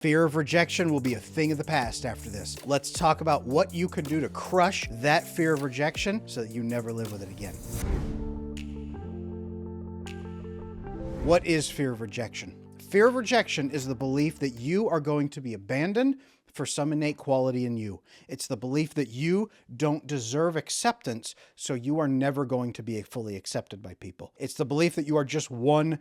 Fear of rejection will be a thing of the past after this. Let's talk about what you can do to crush that fear of rejection so that you never live with it again. What is fear of rejection? Fear of rejection is the belief that you are going to be abandoned for some innate quality in you. It's the belief that you don't deserve acceptance, so you are never going to be fully accepted by people. It's the belief that you are just one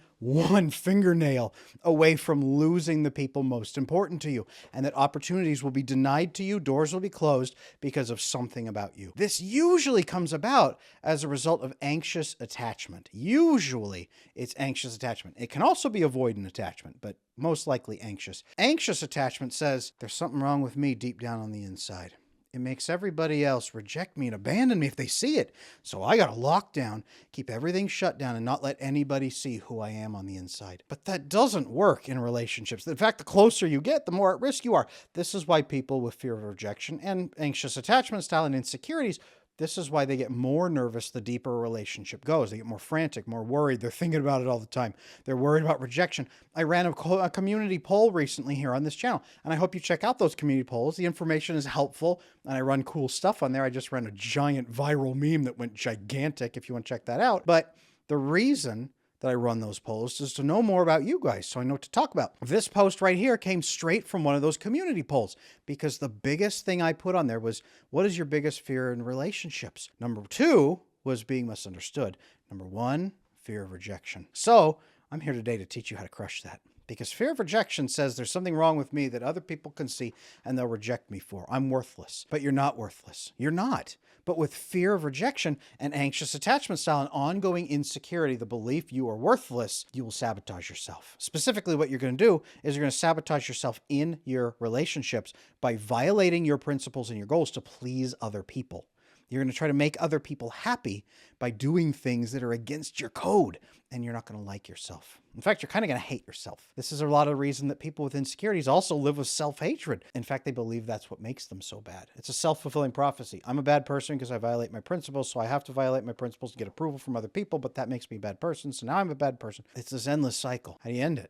fingernail away from losing the people most important to you, and that opportunities will be denied to you, doors will be closed because of something about you. This usually comes about as a result of anxious attachment. Usually it's anxious attachment. It can also be avoidant attachment, but most likely anxious. Anxious attachment says, there's something wrong with me deep down on the inside. It makes everybody else reject me and abandon me if they see it. So I got to lock down, keep everything shut down, and not let anybody see who I am on the inside. But that doesn't work in relationships. In fact, the closer you get, the more at risk you are. This is why people with fear of rejection and anxious attachment style and insecurities, this is why they get more nervous the deeper a relationship goes. They get more frantic, more worried. They're thinking about it all the time. They're worried about rejection. I ran a community poll recently here on this channel, and I hope you check out those community polls. The information is helpful, and I run cool stuff on there. I just ran a giant viral meme that went gigantic if you want to check that out. But the reason that I run those polls is to know more about you guys, so I know what to talk about. This post right here came straight from one of those community polls, because the biggest thing I put on there was, what is your biggest fear in relationships? Number 2 was being misunderstood. Number 1, fear of rejection. So I'm here today to teach you how to crush that. Because fear of rejection says there's something wrong with me that other people can see and they'll reject me for. I'm worthless. But you're not worthless. You're not. But with fear of rejection and anxious attachment style and ongoing insecurity, the belief you are worthless, you will sabotage yourself. Specifically, what you're going to do is you're going to sabotage yourself in your relationships by violating your principles and your goals to please other people. You're going to try to make other people happy by doing things that are against your code, and you're not going to like yourself. In fact, you're kind of going to hate yourself. This is a lot of the reason that people with insecurities also live with self-hatred. In fact, they believe that's what makes them so bad. It's a self-fulfilling prophecy. I'm a bad person because I violate my principles, so I have to violate my principles to get approval from other people, but that makes me a bad person, so now I'm a bad person. It's this endless cycle. How do you end it?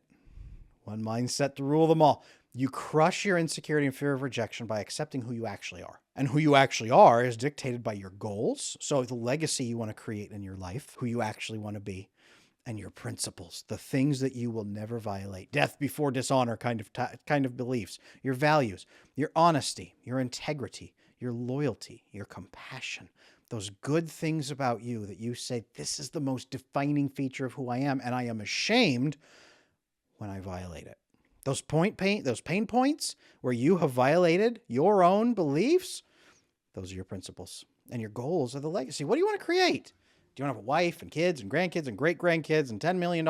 One mindset to rule them all. You crush your insecurity and fear of rejection by accepting who you actually are. And who you actually are is dictated by your goals. So the legacy you want to create in your life, who you actually want to be, and your principles, the things that you will never violate. Death before dishonor kind of beliefs, your values, your honesty, your integrity, your loyalty, your compassion, those good things about you that you say, this is the most defining feature of who I am, and I am ashamed when I violate it. Those pain points where you have violated your own beliefs, those are your principles. And your goals are the legacy. What do you want to create? Do you want to have a wife and kids and grandkids and great-grandkids and $10 million?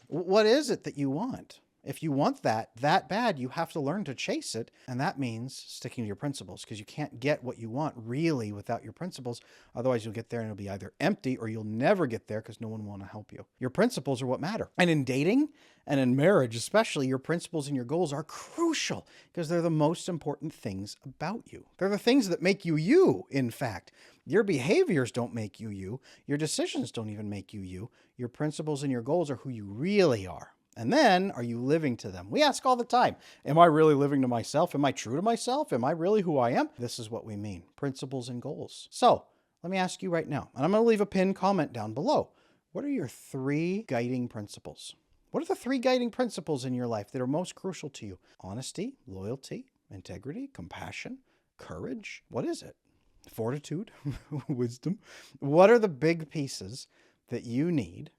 What is it that you want? If you want that bad, you have to learn to chase it. And that means sticking to your principles, because you can't get what you want really without your principles. Otherwise, you'll get there and it'll be either empty or you'll never get there because no one will want to help you. Your principles are what matter. And in dating and in marriage, especially, your principles and your goals are crucial because they're the most important things about you. They're the things that make you you, in fact. Your behaviors don't make you you. Your decisions don't even make you you. Your principles and your goals are who you really are. And then, are you living to them? We ask all the time, am I really living to myself? Am I true to myself? Am I really who I am? This is what we mean, principles and goals. So, let me ask you right now, and I'm going to leave a pinned comment down below. What are your 3 guiding principles? What are the 3 guiding principles in your life that are most crucial to you? Honesty, loyalty, integrity, compassion, courage. What is it? Fortitude, wisdom. What are the big pieces that you need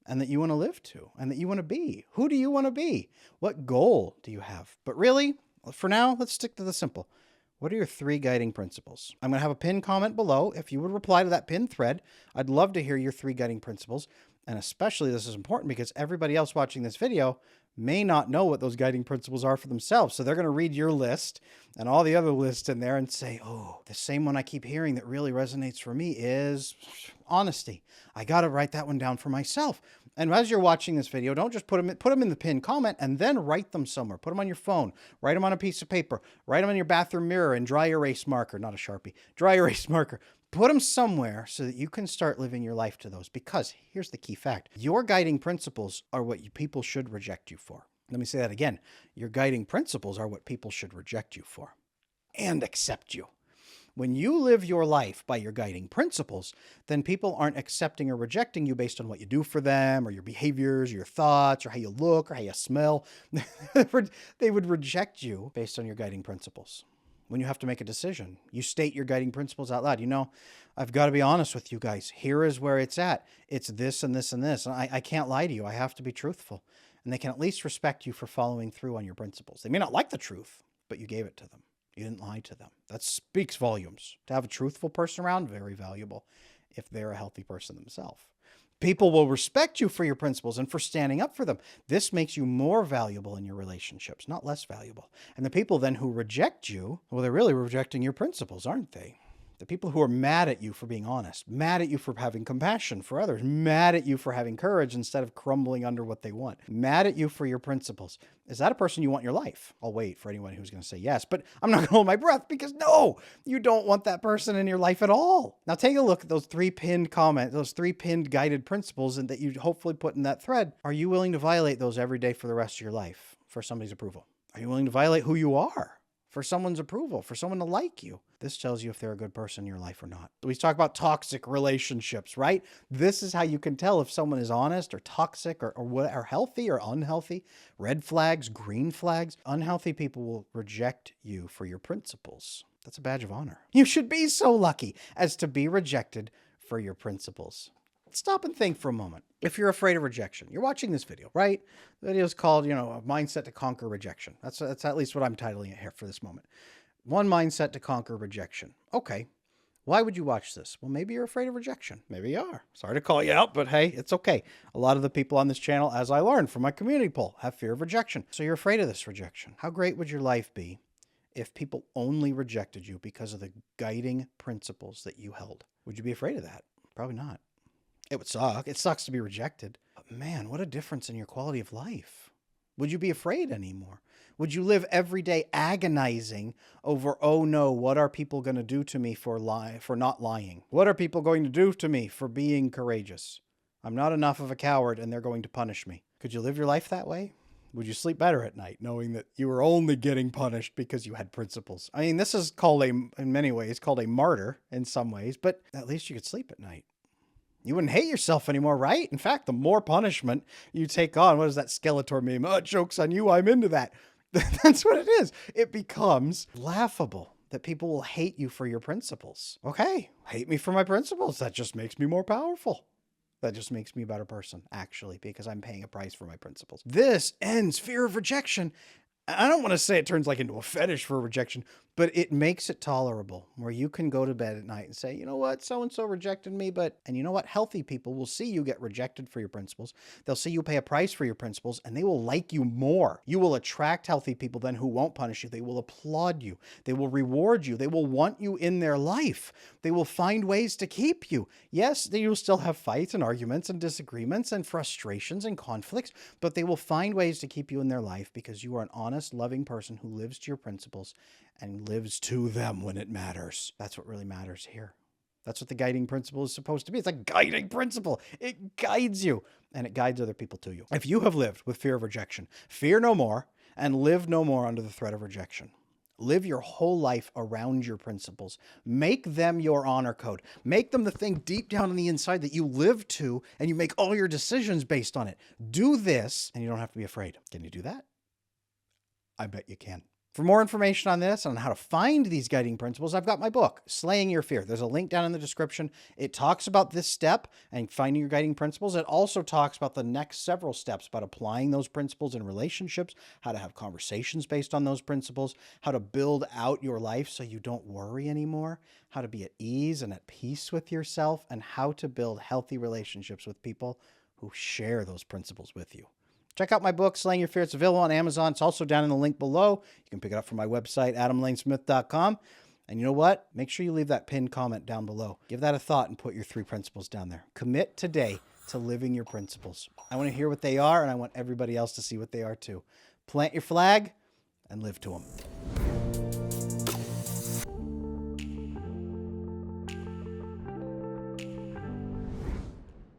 and that you want to live to and that you want to be? Who do you want to be? What goal do you have? But really, for now, let's stick to the simple. What are your 3 guiding principles? I'm going to have a pinned comment below. If you would reply to that pinned thread, I'd love to hear your 3 guiding principles. And especially this is important because everybody else watching this video may not know what those guiding principles are for themselves. So they're going to read your list and all the other lists in there and say, oh, the same one I keep hearing that really resonates for me is honesty. I got to write that one down for myself. And as you're watching this video, don't just put them in the pinned comment and then write them somewhere. Put them on your phone, write them on a piece of paper, write them on your bathroom mirror in dry erase marker, not a Sharpie, dry erase marker. Put them somewhere so that you can start living your life to those. Because here's the key fact. Your guiding principles are what people should reject you for. Let me say that again. Your guiding principles are what people should reject you for and accept you. When you live your life by your guiding principles, then people aren't accepting or rejecting you based on what you do for them or your behaviors, or your thoughts, or how you look, or how you smell. They would reject you based on your guiding principles. When you have to make a decision, you state your guiding principles out loud. I've got to be honest with you guys. Here is where it's at. It's this and this and this. And I can't lie to you. I have to be truthful. And they can at least respect you for following through on your principles. They may not like the truth, but you gave it to them. You didn't lie to them. That speaks volumes. To have a truthful person around, very valuable if they're a healthy person themselves. People will respect you for your principles and for standing up for them. This makes you more valuable in your relationships, not less valuable. And the people then who reject you, well, they're really rejecting your principles, aren't they? The people who are mad at you for being honest, mad at you for having compassion for others, mad at you for having courage instead of crumbling under what they want, mad at you for your principles. Is that a person you want in your life? I'll wait for anyone who's going to say yes, but I'm not going to hold my breath because no, you don't want that person in your life at all. Now take a look at those 3 pinned comments, those 3 pinned guided principles and that you hopefully put in that thread. Are you willing to violate those every day for the rest of your life for somebody's approval? Are you willing to violate who you are for someone's approval, for someone to like you? This tells you if they're a good person in your life or not. We talk about toxic relationships, right? This is how you can tell if someone is honest or toxic or healthy or unhealthy. Red flags, green flags. Unhealthy people will reject you for your principles. That's a badge of honor. You should be so lucky as to be rejected for your principles. Stop and think for a moment. If you're afraid of rejection, you're watching this video, right? The video is called, A Mindset to Conquer Rejection. That's at least what I'm titling it here for this moment. One mindset to conquer rejection. Okay. Why would you watch this? Well, maybe you're afraid of rejection. Maybe you are. Sorry to call you out, but hey, it's okay. A lot of the people on this channel, as I learned from my community poll, have fear of rejection. So you're afraid of this rejection. How great would your life be if people only rejected you because of the guiding principles that you held? Would you be afraid of that? Probably not. It would suck. It sucks to be rejected. But man, what a difference in your quality of life. Would you be afraid anymore? Would you live every day agonizing over, oh no, what are people going to do to me for not lying? What are people going to do to me for being courageous? I'm not enough of a coward and they're going to punish me. Could you live your life that way? Would you sleep better at night knowing that you were only getting punished because you had principles? I mean, this is called in many ways, called a martyr in some ways, but at least you could sleep at night. You wouldn't hate yourself anymore, right? In fact, the more punishment you take on, what is that Skeletor meme? Oh, joke's on you, I'm into that. That's what it is. It becomes laughable that people will hate you for your principles. Okay, hate me for my principles. That just makes me more powerful. That just makes me a better person, actually, because I'm paying a price for my principles. This ends fear of rejection. I don't want to say it turns like into a fetish for rejection, but it makes it tolerable where you can go to bed at night and say, you know what, so-and-so rejected me, and you know what, healthy people will see you get rejected for your principles. They'll see you pay a price for your principles and they will like you more. You will attract healthy people then who won't punish you. They will applaud you. They will reward you. They will want you in their life. They will find ways to keep you. Yes, you'll still have fights and arguments and disagreements and frustrations and conflicts, but they will find ways to keep you in their life because you are an honest, loving person who lives to your principles and lives to them when it matters. That's what really matters here. That's what the guiding principle is supposed to be. It's a guiding principle. It guides you and it guides other people to you. If you have lived with fear of rejection, fear no more and live no more under the threat of rejection. Live your whole life around your principles. Make them your honor code. Make them the thing deep down on the inside that you live to and you make all your decisions based on it. Do this and you don't have to be afraid. Can you do that? I bet you can. For more information on this, on how to find these guiding principles, I've got my book, Slaying Your Fear. There's a link down in the description. It talks about this step and finding your guiding principles. It also talks about the next several steps about applying those principles in relationships, how to have conversations based on those principles, how to build out your life so you don't worry anymore, how to be at ease and at peace with yourself, and how to build healthy relationships with people who share those principles with you. Check out my book, Slaying Your Fear. It's available on Amazon. It's also down in the link below. You can pick it up from my website, adamlanesmith.com. And you know what? Make sure you leave that pinned comment down below. Give that a thought and put your 3 principles down there. Commit today to living your principles. I want to hear what they are, and I want everybody else to see what they are too. Plant your flag and live to them.